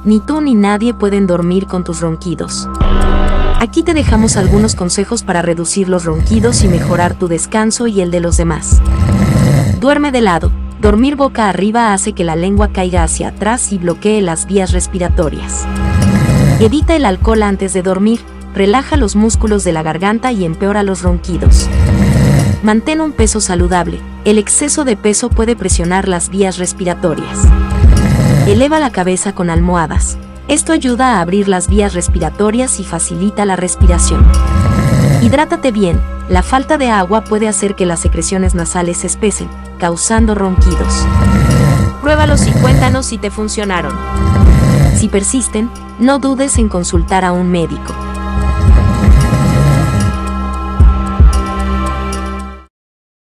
Ni tú ni nadie pueden dormir con tus ronquidos. Aquí te dejamos algunos consejos para reducir los ronquidos y mejorar tu descanso y el de los demás. Duerme de lado. Dormir boca arriba hace que la lengua caiga hacia atrás y bloquee las vías respiratorias. Evita el alcohol antes de dormir, relaja los músculos de la garganta y empeora los ronquidos. Mantén un peso saludable. El exceso de peso puede presionar las vías respiratorias. Eleva la cabeza con almohadas. Esto ayuda a abrir las vías respiratorias y facilita la respiración. Hidrátate bien. La falta de agua puede hacer que las secreciones nasales se espesen, causando ronquidos. Pruébalos y cuéntanos si te funcionaron. Si persisten, no dudes en consultar a un médico.